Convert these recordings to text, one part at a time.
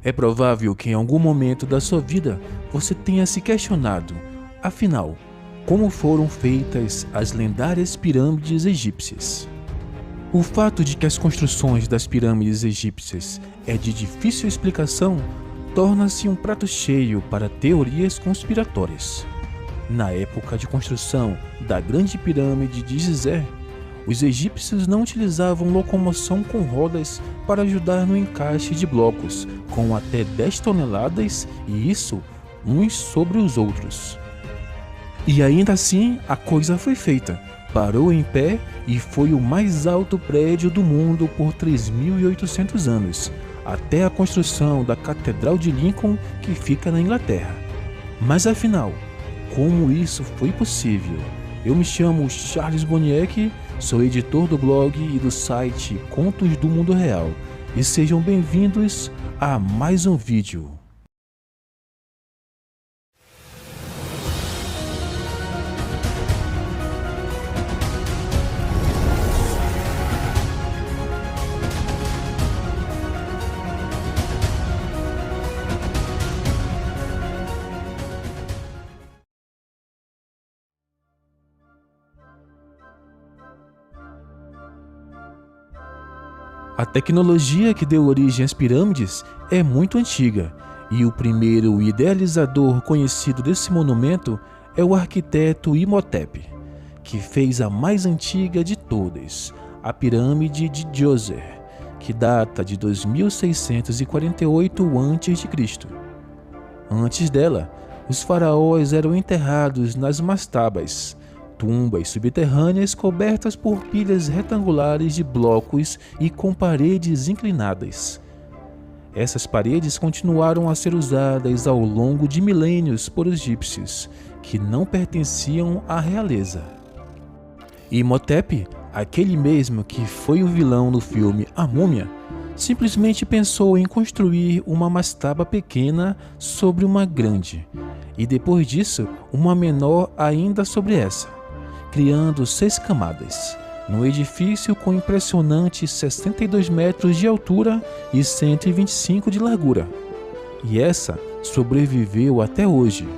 É provável que em algum momento da sua vida você tenha se questionado, afinal, como foram feitas as lendárias pirâmides egípcias. O fato de que as construções das pirâmides egípcias é de difícil explicação torna-se um prato cheio para teorias conspiratórias. Na época de construção da Grande Pirâmide de Gizé, os egípcios não utilizavam locomoção com rodas para ajudar no encaixe de blocos com até 10 toneladas e isso uns sobre os outros. E ainda assim a coisa foi feita, parou em pé e foi o mais alto prédio do mundo por 3.800 anos, até a construção da Catedral de Lincoln que fica na Inglaterra. Mas afinal, como isso foi possível? Eu me chamo Charles Boniek, sou editor do blog e do site Contos do Mundo Real e sejam bem-vindos a mais um vídeo. A tecnologia que deu origem às pirâmides é muito antiga, e o primeiro idealizador conhecido desse monumento é o arquiteto Imhotep, que fez a mais antiga de todas, a Pirâmide de Djoser, que data de 2648 a.C. Antes dela, os faraós eram enterrados nas mastabas, tumbas subterrâneas cobertas por pilhas retangulares de blocos e com paredes inclinadas. Essas paredes continuaram a ser usadas ao longo de milênios por egípcios, que não pertenciam à realeza. Imhotep, aquele mesmo que foi o vilão no filme A Múmia, simplesmente pensou em construir uma mastaba pequena sobre uma grande, e depois disso, uma menor ainda sobre essa, criando 6 camadas, num edifício com impressionantes 62 metros de altura e 125 de largura. E essa sobreviveu até hoje.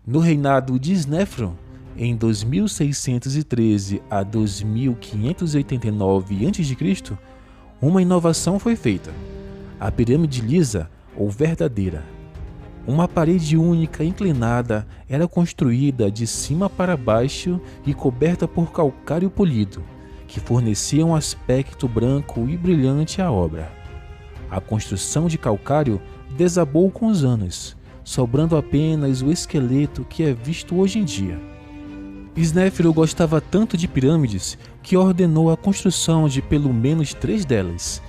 No reinado de Snéfron, em 2613 a 2589 a.C., uma inovação foi feita: a pirâmide lisa ou verdadeira. Uma parede única inclinada era construída de cima para baixo e coberta por calcário polido, que fornecia um aspecto branco e brilhante à obra. A construção de calcário desabou com os anos, sobrando apenas o esqueleto que é visto hoje em dia. Snéfron gostava tanto de pirâmides que ordenou a construção de pelo menos 3 delas,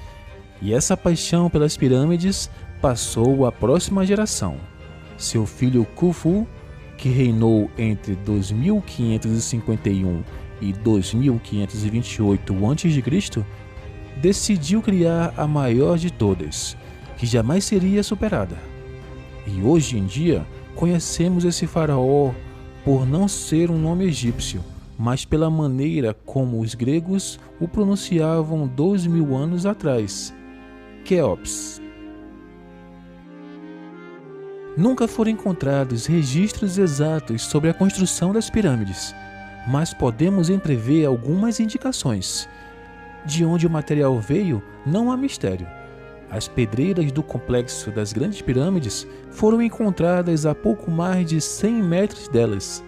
e essa paixão pelas pirâmides passou à próxima geração. Seu filho Khufu, que reinou entre 2551 e 2528 a.C., decidiu criar a maior de todas, que jamais seria superada. E hoje em dia conhecemos esse faraó por não ser um nome egípcio, mas pela maneira como os gregos o pronunciavam 2.000 anos atrás, Quéops. Nunca foram encontrados registros exatos sobre a construção das pirâmides, mas podemos entrever algumas indicações. De onde o material veio, não há mistério. As pedreiras do complexo das grandes pirâmides foram encontradas a pouco mais de 100 metros delas.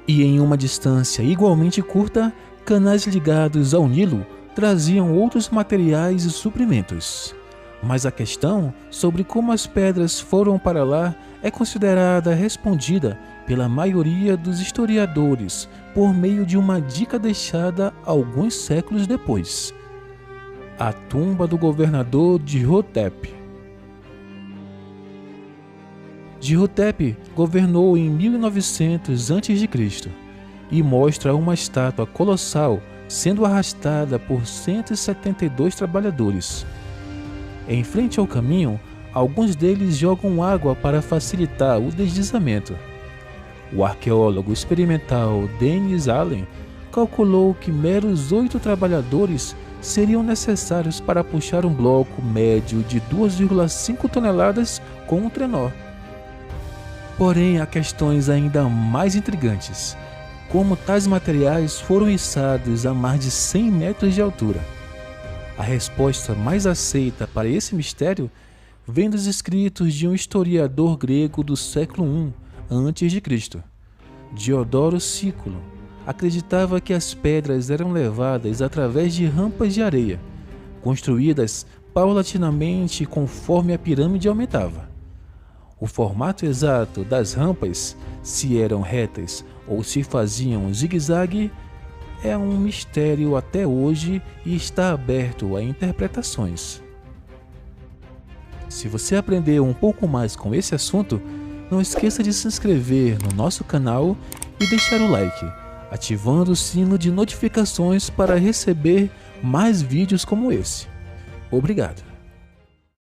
E em uma distância igualmente curta, canais ligados ao Nilo traziam outros materiais e suprimentos. Mas a questão sobre como as pedras foram para lá é considerada respondida pela maioria dos historiadores por meio de uma dica deixada alguns séculos depois: a tumba do governador Dihotep. Dihotep governou em 1900 a.C. e mostra uma estátua colossal sendo arrastada por 172 trabalhadores. Em frente ao caminho, alguns deles jogam água para facilitar o deslizamento. O arqueólogo experimental Dennis Allen calculou que meros 8 trabalhadores seriam necessários para puxar um bloco médio de 2,5 toneladas com um trenó. Porém, há questões ainda mais intrigantes, como tais materiais foram içados a mais de 100 metros de altura. A resposta mais aceita para esse mistério vem dos escritos de um historiador grego do século I a.C., Diodoro Sículo. Acreditava que as pedras eram levadas através de rampas de areia, construídas paulatinamente conforme a pirâmide aumentava. O formato exato das rampas, se eram retas ou se faziam zigue-zague, é um mistério até hoje e está aberto a interpretações. Se você aprendeu um pouco mais com esse assunto, não esqueça de se inscrever no nosso canal e deixar o like, ativando o sino de notificações para receber mais vídeos como esse. Obrigado!